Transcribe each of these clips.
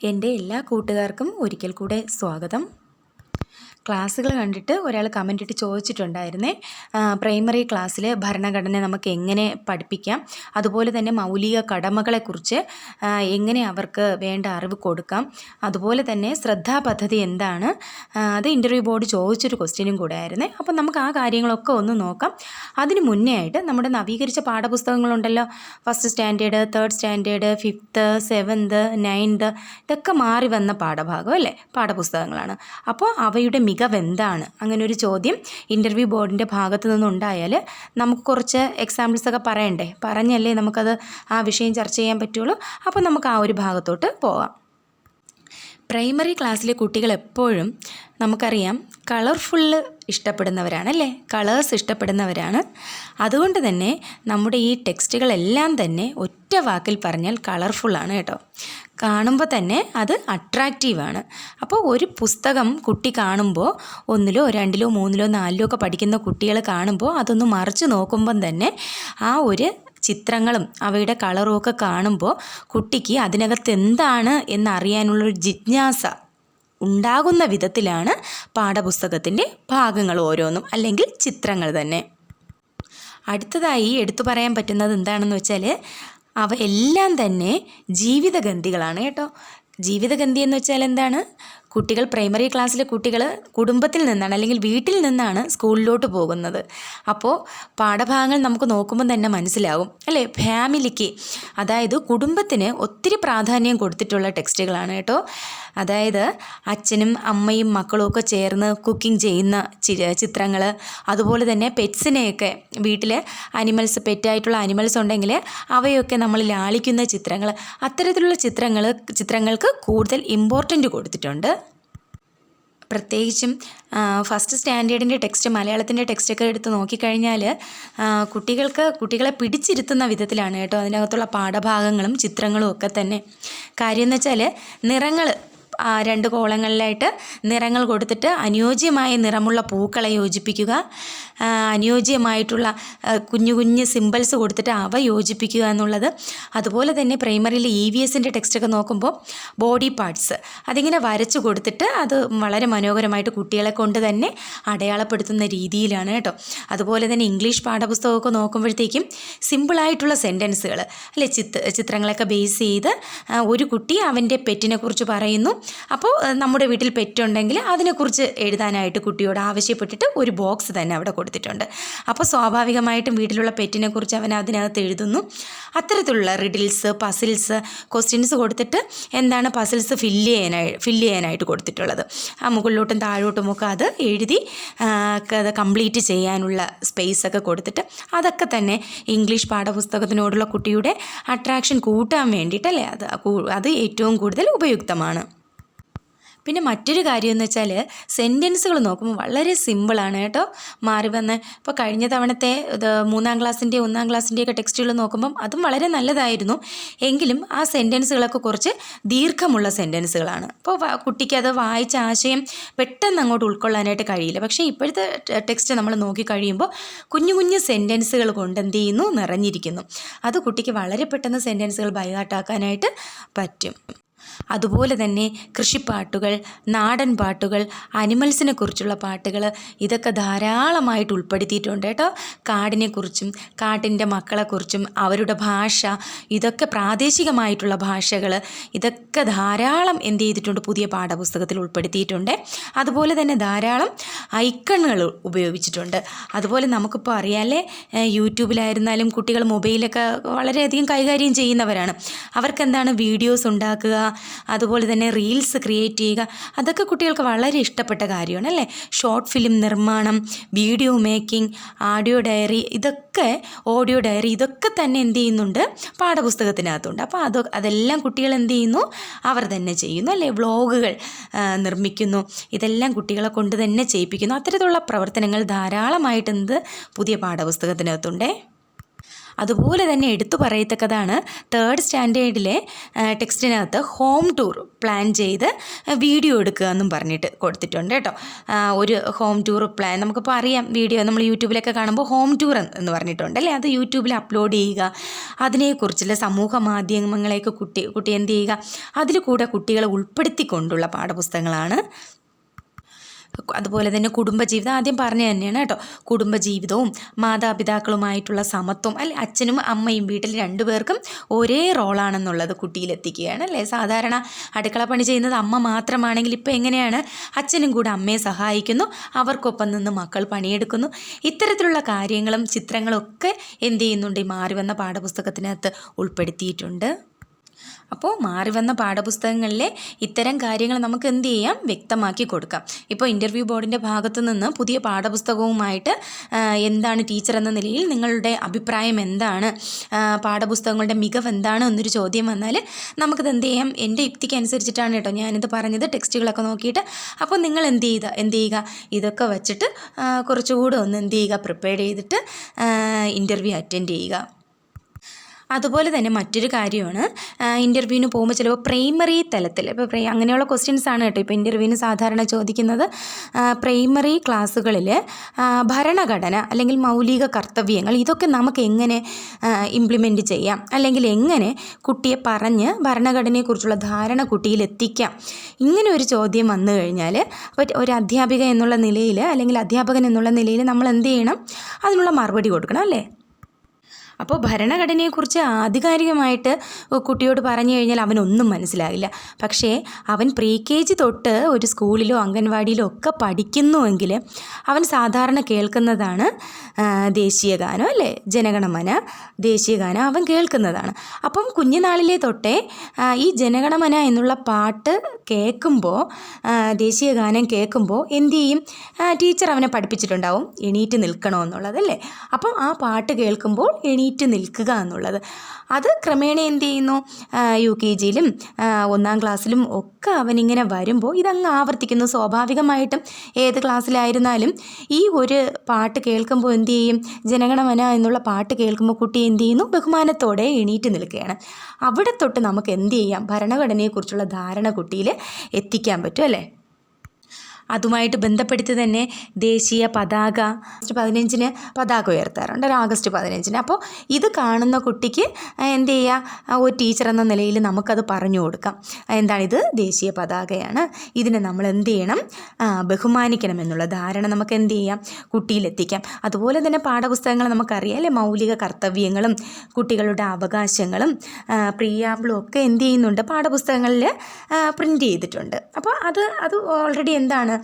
എൻ്റെ എല്ലാ കൂട്ടുകാർക്കും ഒരിക്കൽ കൂടെ സ്വാഗതം. ക്ലാസ്സുകൾ കണ്ടിട്ട് ഒരാൾ കമൻ്റ് ഇട്ട് ചോദിച്ചിട്ടുണ്ടായിരുന്നേ, പ്രൈമറി ക്ലാസ്സിൽ ഭരണഘടന നമുക്ക് എങ്ങനെ പഠിപ്പിക്കാം, അതുപോലെ തന്നെ മൗലിക കടമകളെക്കുറിച്ച് എങ്ങനെ അവർക്ക് വേണ്ട അറിവ് കൊടുക്കാം, അതുപോലെ തന്നെ ശ്രദ്ധാ പദ്ധതി എന്താണ്, അത് ഇൻ്റർവ്യൂ ബോർഡ് ചോദിച്ചൊരു ക്വസ്റ്റ്യനും കൂടെ ആയിരുന്നേ. അപ്പം നമുക്ക് ആ കാര്യങ്ങളൊക്കെ ഒന്ന് നോക്കാം. അതിന് മുന്നേ ആയിട്ട് നമ്മുടെ നവീകരിച്ച പാഠപുസ്തകങ്ങളുണ്ടല്ലോ, first standard, third standard, 5th, 7th, 9th, ഇതൊക്കെ മാറി വന്ന പാഠഭാഗം അല്ലേ, പാഠപുസ്തകങ്ങളാണ്. അപ്പോൾ അവയുടെ മികവ് എന്താണ്, അങ്ങനെ ഒരു ചോദ്യം ഇൻ്റർവ്യൂ ബോർഡിൻ്റെ ഭാഗത്തു നിന്നുണ്ടായാൽ നമുക്ക് കുറച്ച് എക്സാമ്പിൾസൊക്കെ പറയണ്ടേ, പറഞ്ഞല്ലേ നമുക്കത് ആ വിഷയം ചർച്ച ചെയ്യാൻ പറ്റുള്ളൂ. അപ്പോൾ നമുക്ക് ആ ഒരു ഭാഗത്തോട്ട് പോകാം. പ്രൈമറി ക്ലാസ്സിലെ കുട്ടികൾ എപ്പോഴും നമുക്കറിയാം കളർഫുള്ള് ഇഷ്ടപ്പെടുന്നവരാണല്ലേ, കളേഴ്സ് ഇഷ്ടപ്പെടുന്നവരാണ്. അതുകൊണ്ട് തന്നെ നമ്മുടെ ഈ ടെക്സ്റ്റുകളെല്ലാം തന്നെ ഒറ്റ വാക്കിൽ പറഞ്ഞാൽ കളർഫുള്ളാണ് കേട്ടോ. കാണുമ്പോൾ തന്നെ അത് അട്രാക്റ്റീവാണ്. അപ്പോൾ ഒരു പുസ്തകം കുട്ടി കാണുമ്പോൾ 1ലോ 2ലോ 3ലോ 4ലോ ഒക്കെ പഠിക്കുന്ന കുട്ടികൾ കാണുമ്പോൾ അതൊന്ന് മറിച്ച് നോക്കുമ്പം തന്നെ ആ ഒരു ചിത്രങ്ങളും അവയുടെ കളറും ഒക്കെ കാണുമ്പോൾ കുട്ടിക്ക് അതിനകത്ത് എന്താണ് എന്നറിയാനുള്ളൊരു ജിജ്ഞാസ ഉണ്ടാകുന്ന വിധത്തിലാണ് പാഠപുസ്തകത്തിൻ്റെ ഭാഗങ്ങൾ ഓരോന്നും, അല്ലെങ്കിൽ ചിത്രങ്ങൾ തന്നെ. അടുത്തതായി എടുത്തു പറയാൻ പറ്റുന്നത് എന്താണെന്ന് വെച്ചാൽ അവ എല്ലാം തന്നെ ജീവിതഗന്ധികളാണ് കേട്ടോ. ജീവിതഗന്ധി എന്ന് വെച്ചാൽ എന്താണ്? കുട്ടികൾ, പ്രൈമറി ക്ലാസ്സിലെ കുട്ടികൾ കുടുംബത്തിൽ നിന്നാണ് അല്ലെങ്കിൽ വീട്ടിൽ നിന്നാണ് സ്കൂളിലോട്ട് പോകുന്നത്. അപ്പോൾ പാഠഭാഗങ്ങൾ നമുക്ക് നോക്കുമ്പോൾ തന്നെ മനസ്സിലാവും അല്ലേ, ഫാമിലിക്ക്, അതായത് കുടുംബത്തിന് ഒത്തിരി പ്രാധാന്യം കൊടുത്തിട്ടുള്ള ടെക്സ്റ്റുകളാണ് കേട്ടോ. അതായത് അച്ഛനും അമ്മയും മക്കളും ഒക്കെ ചേർന്ന് കുക്കിംഗ് ചെയ്യുന്ന ചിത്രങ്ങൾ, അതുപോലെ തന്നെ പെറ്റ്സിനെയൊക്കെ, വീട്ടിൽ അനിമൽസ്, പെറ്റായിട്ടുള്ള അനിമൽസ് ഉണ്ടെങ്കിൽ അവയൊക്കെ നമ്മൾ ലാളിക്കുന്ന ചിത്രങ്ങൾ, അത്തരത്തിലുള്ള ചിത്രങ്ങൾക്ക് കൂടുതൽ ഇമ്പോർട്ടൻ്റ് കൊടുത്തിട്ടുണ്ട്. പ്രത്യേകിച്ചും ഫസ്റ്റ് സ്റ്റാൻഡേർഡിൻ്റെ ടെക്സ്റ്റ്, മലയാളത്തിൻ്റെ ടെക്സ്റ്റൊക്കെ എടുത്ത് നോക്കിക്കഴിഞ്ഞാൽ കുട്ടികളെ പിടിച്ചിരുത്തുന്ന വിധത്തിലാണ് കേട്ടോ അതിനകത്തുള്ള പാഠഭാഗങ്ങളും ചിത്രങ്ങളും ഒക്കെ തന്നെ. കാര്യം എന്ന് വെച്ചാൽ നിറങ്ങൾ 2 കോളങ്ങളിലായിട്ട് നിറങ്ങൾ കൊടുത്തിട്ട് അനുയോജ്യമായ നിറമുള്ള പൂക്കളെ യോജിപ്പിക്കുക, അനുയോജ്യമായിട്ടുള്ള കുഞ്ഞു കുഞ്ഞ് സിമ്പിൾസ് കൊടുത്തിട്ട് അവ യോജിപ്പിക്കുക എന്നുള്ളത്. അതുപോലെ തന്നെ പ്രൈമറിയിൽ EVSൻ്റെ ടെക്സ്റ്റൊക്കെ നോക്കുമ്പോൾ ബോഡി പാർട്സ് അതിങ്ങനെ വരച്ചു കൊടുത്തിട്ട് അത് വളരെ മനോഹരമായിട്ട് കുട്ടികളെ കൊണ്ട് തന്നെ അടയാളപ്പെടുത്തുന്ന രീതിയിലാണ് കേട്ടോ. അതുപോലെ തന്നെ ഇംഗ്ലീഷ് പാഠപുസ്തകമൊക്കെ നോക്കുമ്പോഴത്തേക്കും സിമ്പിളായിട്ടുള്ള സെൻറ്റൻസുകൾ അല്ലെ, ചിത്രങ്ങളൊക്കെ ബേസ് ചെയ്ത് ഒരു കുട്ടി അവൻ്റെ പെറ്റിനെ കുറിച്ച് പറയുന്നു. അപ്പോൾ നമ്മുടെ വീട്ടിൽ പെറ്റുണ്ടെങ്കിൽ അതിനെക്കുറിച്ച് എഴുതാനായിട്ട് കുട്ടിയോട് ആവശ്യപ്പെട്ടിട്ട് ഒരു ബോക്സ് തന്നെ അവിടെ കൊടുത്തിട്ടുണ്ട്. അപ്പോൾ സ്വാഭാവികമായിട്ടും വീട്ടിലുള്ള പെറ്റിനെ കുറിച്ച് അവൻ അതിനകത്ത് എഴുതുന്നു. അത്തരത്തിലുള്ള റിഡിൽസ്, പസിൽസ്, ക്വസ്റ്റ്യൻസ് കൊടുത്തിട്ട് എന്താണ് പസിൽസ് ഫില്ല് ചെയ്യാനായിട്ട് കൊടുത്തിട്ടുള്ളത്. ആ മുകളിലോട്ടും താഴോട്ടുമൊക്കെ അത് എഴുതി അത് കംപ്ലീറ്റ് ചെയ്യാനുള്ള സ്പേസൊക്കെ കൊടുത്തിട്ട് അതൊക്കെ തന്നെ ഇംഗ്ലീഷ് പാഠപുസ്തകത്തിനോടുള്ള കുട്ടിയുടെ അട്രാക്ഷൻ കൂട്ടാൻ വേണ്ടിയിട്ടല്ലേ, അത് ഏറ്റവും കൂടുതൽ ഉപയുക്തമാണ്. പിന്നെ മറ്റൊരു കാര്യം എന്ന് വെച്ചാൽ സെൻറ്റൻസുകൾ നോക്കുമ്പോൾ വളരെ സിമ്പിളാണ് കേട്ടോ. മാറി വന്ന് ഇപ്പോൾ കഴിഞ്ഞ തവണത്തെ 3ാം ക്ലാസ്സിൻ്റെ 1ാം ക്ലാസ്സിൻ്റെയൊക്കെ ടെക്സ്റ്റുകൾ നോക്കുമ്പം അതും വളരെ നല്ലതായിരുന്നു. എങ്കിലും ആ സെൻറ്റൻസുകളൊക്കെ കുറച്ച് ദീർഘമുള്ള സെൻറ്റൻസുകളാണ്. അപ്പോൾ കുട്ടിക്ക് അത് വായിച്ച ആശയം പെട്ടെന്ന് അങ്ങോട്ട് ഉൾക്കൊള്ളാനായിട്ട് കഴിയില്ല. പക്ഷേ ഇപ്പോഴത്തെ ടെക്സ്റ്റ് നമ്മൾ നോക്കിക്കഴിയുമ്പോൾ കുഞ്ഞു കുഞ്ഞു സെൻറ്റൻസുകൾ കൊണ്ട് എന്ത് ചെയ്യുന്നു, നിറഞ്ഞിരിക്കുന്നു. അത് കുട്ടിക്ക് വളരെ പെട്ടെന്ന് സെൻറ്റൻസുകൾ ബൈഹാർട്ടാക്കാനായിട്ട് പറ്റും. അതുപോലെ തന്നെ കൃഷിപ്പാട്ടുകൾ, നാടൻ പാട്ടുകൾ, അനിമൽസിനെ കുറിച്ചുള്ള പാട്ടുകൾ, ഇതൊക്കെ ധാരാളമായിട്ട് ഉൾപ്പെടുത്തിയിട്ടുണ്ട് കേട്ടോ. കാടിനെക്കുറിച്ചും കാട്ടിൻ്റെ മക്കളെക്കുറിച്ചും അവരുടെ ഭാഷ, ഇതൊക്കെ പ്രാദേശികമായിട്ടുള്ള ഭാഷകൾ, ഇതൊക്കെ ധാരാളം എന്ത് ചെയ്തിട്ടുണ്ട്, പുതിയ പാഠപുസ്തകത്തിൽ ഉൾപ്പെടുത്തിയിട്ടുണ്ട്. അതുപോലെ തന്നെ ധാരാളം ഐക്കണുകൾ ഉപയോഗിച്ചിട്ടുണ്ട്. അതുപോലെ നമുക്കിപ്പോൾ അറിയാമല്ലേ, യൂട്യൂബിലായിരുന്നാലും കുട്ടികൾ മൊബൈലൊക്കെ വളരെയധികം കൈകാര്യം ചെയ്യുന്നവരാണ്. അവർക്കെന്താണ് വീഡിയോസ് ഉണ്ടാക്കുക, അതുപോലെ തന്നെ റീൽസ് ക്രിയേറ്റ് ചെയ്യുക, അതൊക്കെ കുട്ടികൾക്ക് വളരെ ഇഷ്ടപ്പെട്ട കാര്യമാണ് അല്ലേ. ഷോർട്ട് ഫിലിം നിർമ്മാണം, വീഡിയോ മേക്കിംഗ്, ഓഡിയോ ഡയറി, ഇതൊക്കെ തന്നെ എന്ത് ചെയ്യുന്നുണ്ട്, പാഠപുസ്തകത്തിനകത്തുണ്ട്. അപ്പോൾ അതെല്ലാം കുട്ടികൾ എന്ത് ചെയ്യുന്നു, അവർ തന്നെ ചെയ്യുന്നു അല്ലേ. വ്ളോഗുകൾ നിർമ്മിക്കുന്നു, ഇതെല്ലാം കുട്ടികളെ കൊണ്ട് തന്നെ ചെയ്യിപ്പിക്കുന്നു. അത്തരത്തിലുള്ള പ്രവർത്തനങ്ങൾ ധാരാളമായിട്ട് പുതിയ പാഠപുസ്തകത്തിനകത്തുണ്ടേ. അതുപോലെ തന്നെ എടുത്തു പറയത്തക്കതാണ് 3rd സ്റ്റാൻഡേർഡിലെ ടെക്സ്റ്റിനകത്ത് ഹോം ടൂർ പ്ലാൻ ചെയ്ത് വീഡിയോ എടുക്കുക എന്നും പറഞ്ഞിട്ട് കൊടുത്തിട്ടുണ്ട് കേട്ടോ. ഒരു ഹോം ടൂർ പ്ലാൻ നമുക്കിപ്പോൾ അറിയാം, വീഡിയോ നമ്മൾ യൂട്യൂബിലൊക്കെ കാണുമ്പോൾ ഹോം ടൂർ എന്ന് പറഞ്ഞിട്ടുണ്ട് അല്ലേ. അത് യൂട്യൂബിൽ അപ്ലോഡ് ചെയ്യുക, അതിനെക്കുറിച്ചുള്ള സമൂഹ മാധ്യമങ്ങളെയൊക്കെ കുട്ടി എന്ത് ചെയ്യുക, അതിൽ കൂടെ കുട്ടികളെ ഉൾപ്പെടുത്തിക്കൊണ്ടുള്ള പാഠപുസ്തകങ്ങളാണ്. അതുപോലെ തന്നെ കുടുംബജീവിതം ആദ്യം പറഞ്ഞു തന്നെയാണ് കേട്ടോ. കുടുംബജീവിതവും മാതാപിതാക്കളുമായിട്ടുള്ള സമത്വം അല്ലെ, അച്ഛനും അമ്മയും വീട്ടിൽ രണ്ടുപേർക്കും ഒരേ റോളാണെന്നുള്ളത് കുട്ടിയിലെത്തിക്കുകയാണ് അല്ലേ. സാധാരണ അടുക്കള പണി ചെയ്യുന്നത് അമ്മ മാത്രമാണെങ്കിൽ ഇപ്പോൾ എങ്ങനെയാണ്, അച്ഛനും കൂടെ അമ്മയെ സഹായിക്കുന്നു, അവർക്കൊപ്പം നിന്ന് മക്കൾ പണിയെടുക്കുന്നു. ഇത്തരത്തിലുള്ള കാര്യങ്ങളും ചിത്രങ്ങളും ഒക്കെ എന്ത് ചെയ്യുന്നുണ്ട്, ഈ മാറി വന്ന പാഠപുസ്തകത്തിനകത്ത് ഉൾപ്പെടുത്തിയിട്ടുണ്ട്. അപ്പോൾ മാറി വന്ന പാഠപുസ്തകങ്ങളിലെ ഇത്തരം കാര്യങ്ങൾ നമുക്ക് എന്ത് ചെയ്യാം, വ്യക്തമാക്കി കൊടുക്കാം. ഇപ്പോൾ ഇൻ്റർവ്യൂ ബോർഡിൻ്റെ ഭാഗത്തു നിന്ന് പുതിയ പാഠപുസ്തകവുമായിട്ട് എന്താണ് ടീച്ചർ എന്ന നിലയിൽ നിങ്ങളുടെ അഭിപ്രായം എന്താണ്, പാഠപുസ്തകങ്ങളുടെ മികവ് എന്താണ് എന്നൊരു ചോദ്യം വന്നാൽ നമുക്കിത് എന്ത് ചെയ്യാം, എൻ്റെ യുക്തിക്ക് അനുസരിച്ചിട്ടാണ് കേട്ടോ ഞാനിത് പറഞ്ഞത്, ടെക്സ്റ്റുകളൊക്കെ നോക്കിയിട്ട്. അപ്പോൾ നിങ്ങൾ എന്ത് ചെയ്യുക, ഇതൊക്കെ വച്ചിട്ട് കുറച്ചുകൂടെ ഒന്ന് എന്ത് ചെയ്യുക, പ്രിപ്പയർ ചെയ്തിട്ട് ഇൻ്റർവ്യൂ അറ്റൻഡ് ചെയ്യുക. അതുപോലെ തന്നെ മറ്റൊരു കാര്യമാണ്, ഇൻ്റർവ്യൂവിന് പോകുമ്പോൾ ചിലപ്പോൾ പ്രൈമറി തലത്തിൽ ഇപ്പോൾ അങ്ങനെയുള്ള ക്വസ്റ്റ്യൻസ് ആണ് കേട്ടോ ഇപ്പോൾ ഇൻ്റർവ്യൂവിന് സാധാരണ ചോദിക്കുന്നത്. പ്രൈമറി ക്ലാസ്സുകളിൽ ഭരണഘടന അല്ലെങ്കിൽ മൗലിക കർത്തവ്യങ്ങൾ ഇതൊക്കെ നമുക്ക് എങ്ങനെ ഇംപ്ലിമെൻറ്റ് ചെയ്യാം, അല്ലെങ്കിൽ എങ്ങനെ കുട്ടിയെ പറഞ്ഞ് ഭരണഘടനയെക്കുറിച്ചുള്ള ധാരണ കുട്ടിയിൽ എത്തിക്കാം, ഇങ്ങനെ ഒരു ചോദ്യം വന്നു കഴിഞ്ഞാൽ ഒരു അധ്യാപിക എന്നുള്ള നിലയിൽ അല്ലെങ്കിൽ അധ്യാപകൻ എന്നുള്ള നിലയിൽ നമ്മൾ എന്ത് ചെയ്യണം, അതിനുള്ള മറുപടി കൊടുക്കണം അല്ലേ. അപ്പോൾ ഭരണഘടനയെക്കുറിച്ച് ആധികാരികമായിട്ട് കുട്ടിയോട് പറഞ്ഞു കഴിഞ്ഞാൽ അവനൊന്നും മനസ്സിലാകില്ല. പക്ഷേ അവൻ KG തൊട്ട് ഒരു സ്കൂളിലോ അംഗൻവാടിയിലോ ഒക്കെ പഠിക്കുന്നുവെങ്കിൽ അവൻ സാധാരണ കേൾക്കുന്നതാണ് ദേശീയഗാനം അല്ലേ, ജനഗണമന ദേശീയഗാനം അവൻ കേൾക്കുന്നതാണ്. അപ്പം കുഞ്ഞുനാളിലെ തൊട്ടേ ഈ ജനഗണമന എന്നുള്ള പാട്ട് കേൾക്കുമ്പോൾ, ദേശീയഗാനം കേൾക്കുമ്പോൾ എന്തു ചെയ്യും, ടീച്ചർ അവനെ പഠിപ്പിച്ചിട്ടുണ്ടാവും എണീറ്റ് നിൽക്കണമെന്നുള്ളതല്ലേ. അപ്പം ആ പാട്ട് കേൾക്കുമ്പോൾ എണീറ്റ് നിൽക്കുക എന്നുള്ളത്, അത് ക്രമേണ എന്ത് ചെയ്യുന്നു, UKGയിലും 1ാം ക്ലാസ്സിലും ഒക്കെ അവനിങ്ങനെ വരുമ്പോൾ ഇതങ്ങ് ആവർത്തിക്കുന്നു. സ്വാഭാവികമായിട്ടും ഏത് ക്ലാസ്സിലായിരുന്നാലും ഈ ഒരു പാട്ട് കേൾക്കുമ്പോൾ എന്ത് ചെയ്യും, ജനഗണമന എന്നുള്ള പാട്ട് കേൾക്കുമ്പോൾ കുട്ടി എന്ത് ചെയ്യുന്നു, ബഹുമാനത്തോടെ എണീറ്റ് നിൽക്കുകയാണ്. അവിടെ തൊട്ട് നമുക്ക് എന്ത് ചെയ്യാം, ഭരണഘടനയെക്കുറിച്ചുള്ള ധാരണ കുട്ടിയിൽ എത്തിക്കാൻ പറ്റും അല്ലേ. അതുമായിട്ട് ബന്ധപ്പെടുത്തി തന്നെ ദേശീയ പതാക August 15 പതാക ഉയർത്താറുണ്ട്, August 15. അപ്പോൾ ഇത് കാണുന്ന കുട്ടിക്ക് എന്ത് ചെയ്യുക, ഒരു ടീച്ചർ എന്ന നിലയിൽ നമുക്കത് പറഞ്ഞു കൊടുക്കാം. എന്താണിത്, ദേശീയ പതാകയാണ്, ഇതിനെ നമ്മൾ എന്ത് ചെയ്യണം, ബഹുമാനിക്കണം എന്നുള്ള ധാരണ നമുക്ക് എന്ത് ചെയ്യാം, കുട്ടിയിലെത്തിക്കാം. അതുപോലെ തന്നെ പാഠപുസ്തകങ്ങൾ നമുക്കറിയാം അല്ലേ, മൗലിക കർത്തവ്യങ്ങളും കുട്ടികളുടെ അവകാശങ്ങളും പ്രിയാമ്പിളും ഒക്കെ എന്ത് ചെയ്യുന്നുണ്ട്, പാഠപുസ്തകങ്ങളിൽ പ്രിൻ്റ് ചെയ്തിട്ടുണ്ട്. അപ്പോൾ അത് ഓൾറെഡി എന്താണ്,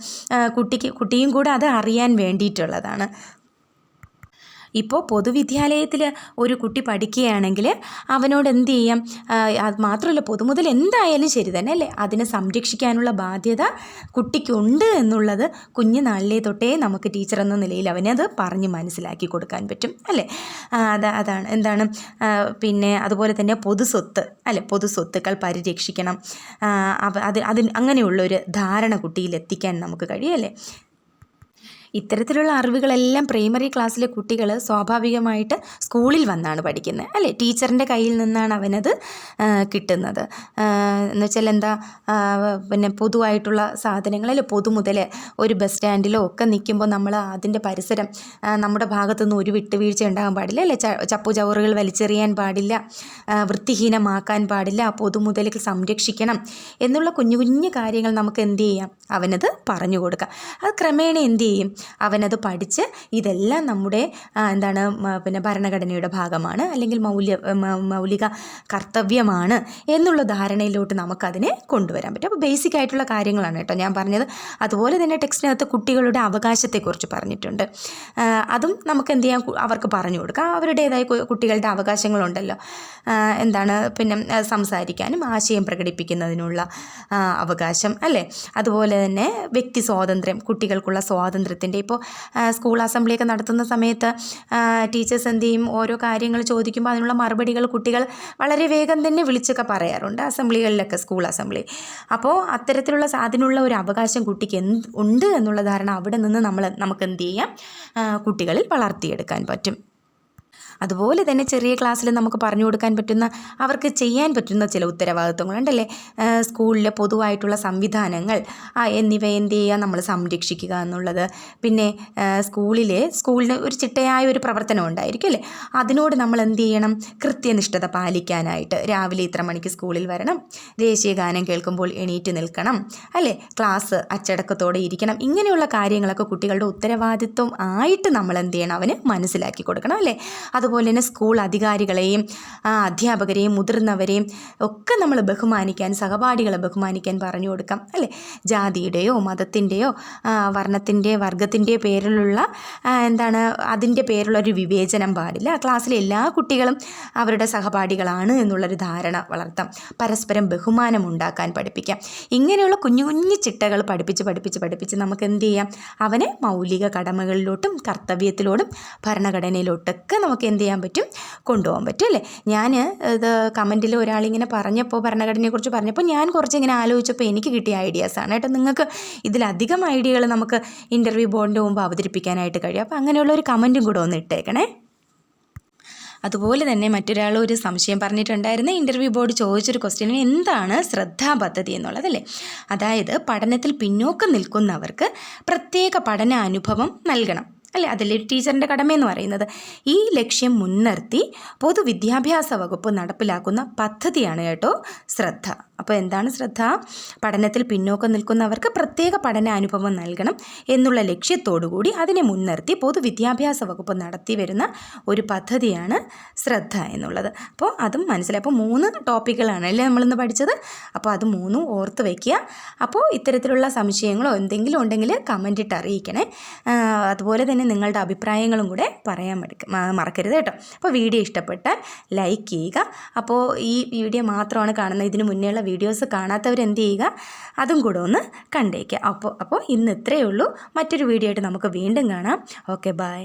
കുട്ടിയും കൂടെ അത് അറിയാൻ വേണ്ടിയിട്ടുള്ളതാണ്. ഇപ്പോൾ പൊതുവിദ്യാലയത്തിൽ ഒരു കുട്ടി പഠിക്കുകയാണെങ്കിൽ അവനോട് എന്ത് ചെയ്യാം, അത് മാത്രമല്ല പൊതുമുതൽ എന്തായാലും ശരി തന്നെ അല്ലേ, അതിനെ സംരക്ഷിക്കാനുള്ള ബാധ്യത കുട്ടിക്കുണ്ട് എന്നുള്ളത് കുഞ്ഞുനാളിലെ തൊട്ടേ നമുക്ക് ടീച്ചർ എന്ന നിലയിൽ അവനത് പറഞ്ഞ് മനസ്സിലാക്കി കൊടുക്കാൻ പറ്റും അല്ലേ. അതാണ് എന്താണ്, പിന്നെ അതുപോലെ തന്നെ പൊതുസ്വത്ത് അല്ലെ, പൊതുസ്വത്തുക്കൾ പരിരക്ഷിക്കണം, അങ്ങനെയുള്ളൊരു ധാരണ കുട്ടിയിൽ എത്തിക്കാൻ നമുക്ക് കഴിയല്ലേ. ഇത്തരത്തിലുള്ള അറിവുകളെല്ലാം പ്രൈമറി ക്ലാസ്സിലെ കുട്ടികൾ സ്വാഭാവികമായിട്ട് സ്കൂളിൽ വന്നാണ് പഠിക്കുന്നത് അല്ലേ, ടീച്ചറിൻ്റെ കയ്യിൽ നിന്നാണ് അവനത് കിട്ടുന്നത്. എന്നുവെച്ചാൽ എന്താ, പിന്നെ പൊതുവായിട്ടുള്ള സാധനങ്ങൾ അല്ലെ, പൊതുമുതൽ ഒരു ബസ് സ്റ്റാൻഡിലോ ഒക്കെ നിൽക്കുമ്പോൾ നമ്മൾ അതിൻ്റെ പരിസരം നമ്മുടെ ഭാഗത്തുനിന്ന് ഒരു വിട്ടുവീഴ്ച ഉണ്ടാകാൻ പാടില്ല അല്ലേ, ചപ്പുചവറുകൾ വലിച്ചെറിയാൻ പാടില്ല, വൃത്തിഹീനമാക്കാൻ പാടില്ല, പൊതുമുതലുകൾ സംരക്ഷിക്കണം എന്നുള്ള കുഞ്ഞു കുഞ്ഞു കാര്യങ്ങൾ നമുക്ക് എന്ത് ചെയ്യാം, അവനത് പറഞ്ഞു കൊടുക്കാം. അത് ക്രമേണ എന്ത് ചെയ്യും, അവനത് പഠിച്ച് ഇതെല്ലാം നമ്മുടെ എന്താണ്, പിന്നെ ഭരണഘടനയുടെ ഭാഗമാണ് അല്ലെങ്കിൽ മൗലിക കർത്തവ്യമാണ് എന്നുള്ള ധാരണയിലോട്ട് നമുക്കതിനെ കൊണ്ടുവരാൻ പറ്റും. അപ്പോൾ ബേസിക് ആയിട്ടുള്ള കാര്യങ്ങളാണ് കേട്ടോ ഞാൻ പറഞ്ഞത്. അതുപോലെ തന്നെ ടെക്സ്റ്റിനകത്ത് കുട്ടികളുടെ അവകാശത്തെക്കുറിച്ച് പറഞ്ഞിട്ടുണ്ട്. അതും നമുക്ക് എന്ത് ചെയ്യാം, അവർക്ക് പറഞ്ഞു കൊടുക്കാം. അവരുടേതായ കുട്ടികളുടെ അവകാശങ്ങളുണ്ടല്ലോ, എന്താണ്, പിന്നെ സംസാരിക്കാനും ആശയം പ്രകടിപ്പിക്കുന്നതിനുള്ള അവകാശം അല്ലേ. അതുപോലെ തന്നെ വ്യക്തി സ്വാതന്ത്ര്യം, കുട്ടികൾക്കുള്ള സ്വാതന്ത്ര്യത്തിൻ്റെ, ഇപ്പോൾ സ്കൂൾ അസംബ്ലിയൊക്കെ നടത്തുന്ന സമയത്ത് ടീച്ചേഴ്സ് എന്ത് ചെയ്യും, ഓരോ കാര്യങ്ങൾ ചോദിക്കുമ്പോൾ അതിനുള്ള മറുപടികൾ കുട്ടികൾ വളരെ വേഗം തന്നെ വിളിച്ചൊക്കെ പറയാറുണ്ട് അസംബ്ലികളിലൊക്കെ, സ്കൂൾ അസംബ്ലി. അപ്പോൾ അത്തരത്തിലുള്ള അതിനുള്ള ഒരു അവകാശം കുട്ടിക്ക് ഉണ്ട് എന്നുള്ള ധാരണ അവിടെ നിന്ന് നമുക്ക് എന്ത് ചെയ്യാം, കുട്ടികളിൽ വളർത്തിയെടുക്കാൻ പറ്റും. അതുപോലെ തന്നെ ചെറിയ ക്ലാസ്സിൽ നമുക്ക് പറഞ്ഞു കൊടുക്കാൻ പറ്റുന്ന, അവർക്ക് ചെയ്യാൻ പറ്റുന്ന ചില ഉത്തരവാദിത്വങ്ങളുണ്ടല്ലേ. സ്കൂളിലെ പൊതുവായിട്ടുള്ള സംവിധാനങ്ങൾ എന്നിവ എന്ത് ചെയ്യുക, നമ്മൾ സംരക്ഷിക്കുക എന്നുള്ളത്. പിന്നെ സ്കൂളിന് ഒരു ചിട്ടയായ ഒരു പ്രവർത്തനം ഉണ്ടായിരിക്കും അല്ലേ, അതിനോട് നമ്മൾ എന്ത് ചെയ്യണം, കൃത്യനിഷ്ഠത പാലിക്കാനായിട്ട് രാവിലെ ഇത്ര മണിക്ക് സ്കൂളിൽ വരണം, ദേശീയ ഗാനം കേൾക്കുമ്പോൾ എണീറ്റ് നിൽക്കണം അല്ലേ, ക്ലാസ് അച്ചടക്കത്തോടെ ഇരിക്കണം. ഇങ്ങനെയുള്ള കാര്യങ്ങളൊക്കെ കുട്ടികളുടെ ഉത്തരവാദിത്വം ആയിട്ട് നമ്മൾ എന്ത് ചെയ്യണം, അവന് മനസ്സിലാക്കി കൊടുക്കണം അല്ലേ. അതുപോലെ തന്നെ സ്കൂൾ അധികാരികളെയും അധ്യാപകരെയും മുതിർന്നവരെയും ഒക്കെ നമ്മൾ ബഹുമാനിക്കാൻ, സഹപാഠികളെ ബഹുമാനിക്കാൻ പറഞ്ഞു കൊടുക്കാം അല്ലേ. ജാതിയുടെയോ മതത്തിൻ്റെയോ വർഗത്തിൻ്റെയോ പേരിലുള്ള അതിൻ്റെ പേരുള്ള ഒരു വിവേചനം പാടില്ല. ക്ലാസ്സിലെ എല്ലാ കുട്ടികളും അവരുടെ സഹപാഠികളാണ് എന്നുള്ളൊരു ധാരണ വളർത്താം. പരസ്പരം ബഹുമാനം ഉണ്ടാക്കാൻ പഠിപ്പിക്കാം. ഇങ്ങനെയുള്ള കുഞ്ഞു കുഞ്ഞു ചിട്ടകൾ പഠിപ്പിച്ച് നമുക്ക് എന്ത് ചെയ്യാം, അവനെ മൗലിക കടമകളിലോട്ടും കർത്തവ്യത്തിലോട്ടും ഭരണഘടനയിലോട്ടൊക്കെ നമുക്ക് എന്ത് ചെയ്യാൻ പറ്റും, കൊണ്ടുപോകാൻ പറ്റും അല്ലേ. ഞാൻ ഇത് കമൻറ്റിൽ ഒരാളിങ്ങനെ പറഞ്ഞപ്പോൾ, ഭരണഘടനയെക്കുറിച്ച് പറഞ്ഞപ്പോൾ ഞാൻ കുറച്ചിങ്ങനെ ആലോചിച്ചപ്പോൾ എനിക്ക് കിട്ടിയ ഐഡിയാസാണ് കേട്ടോ. നിങ്ങൾക്ക് ഇതിലധികം ഐഡിയകൾ നമുക്ക് ഇൻ്റർവ്യൂ ബോർഡിൻ്റെ മുമ്പ് അവതരിപ്പിക്കാനായിട്ട് കഴിയും. അപ്പോൾ അങ്ങനെയുള്ള ഒരു കമൻറ്റും കൂടെ ഒന്ന് ഇട്ടേക്കണേ. അതുപോലെ തന്നെ മറ്റൊരാൾ ഒരു സംശയം പറഞ്ഞിട്ടുണ്ടായിരുന്നു. ഇൻ്റർവ്യൂ ബോർഡ് ചോദിച്ചൊരു ക്വസ്റ്റ്യൻ, എന്താണ് ശ്രദ്ധാ പദ്ധതി എന്നുള്ളതല്ലേ. അതായത് പഠനത്തിൽ പിന്നോക്കം നിൽക്കുന്നവർക്ക് പ്രത്യേക പഠന അനുഭവം നൽകണം അല്ലേ, അതല്ലേ ഒരു ടീച്ചറിൻ്റെ കടമയെന്ന് പറയുന്നത്. ഈ ലക്ഷ്യം മുൻനിർത്തി പൊതുവിദ്യാഭ്യാസ വകുപ്പ് നടപ്പിലാക്കുന്ന പദ്ധതിയാണ് കേട്ടോ ശ്രദ്ധ. അപ്പോൾ എന്താണ് ശ്രദ്ധ? പഠനത്തിൽ പിന്നോക്കം നിൽക്കുന്നവർക്ക് പ്രത്യേക പഠന അനുഭവം നൽകണം എന്നുള്ള ലക്ഷ്യത്തോടുകൂടി അതിനെ മുൻനിർത്തി പൊതുവിദ്യാഭ്യാസ വകുപ്പ് നടത്തി വരുന്ന ഒരു പദ്ധതിയാണ് ശ്രദ്ധ എന്നുള്ളത്. അപ്പോൾ അതും മനസ്സിലായി. അപ്പോൾ 3 ടോപ്പിക്കുകളാണ് അല്ലേ നമ്മളിന്ന് പഠിച്ചത്. അപ്പോൾ അത് 3 ഓർത്ത് വയ്ക്കുക. അപ്പോൾ ഇത്തരത്തിലുള്ള സംശയങ്ങളോ എന്തെങ്കിലും ഉണ്ടെങ്കിൽ കമൻ്റ് ഇട്ട് അറിയിക്കണേ. അതുപോലെ തന്നെ നിങ്ങളുടെ അഭിപ്രായങ്ങളും കൂടെ പറയാൻ മറക്കരുത് കേട്ടോ. അപ്പോൾ വീഡിയോ ഇഷ്ടപ്പെട്ടാൽ ലൈക്ക് ചെയ്യുക. അപ്പോൾ ഈ വീഡിയോ മാത്രമാണ് കാണുന്നത്, ഇതിന് മുന്നേയുള്ള വീഡിയോസ് കാണാത്തവർ എന്ത് ചെയ്യുക, അതും കൂടെ ഒന്ന് കണ്ടേക്കുക. അപ്പോൾ ഇന്ന് ഇത്രയേ ഉള്ളൂ. മറ്റൊരു വീഡിയോ ആയിട്ട് നമുക്ക് വീണ്ടും കാണാം. Okay, by.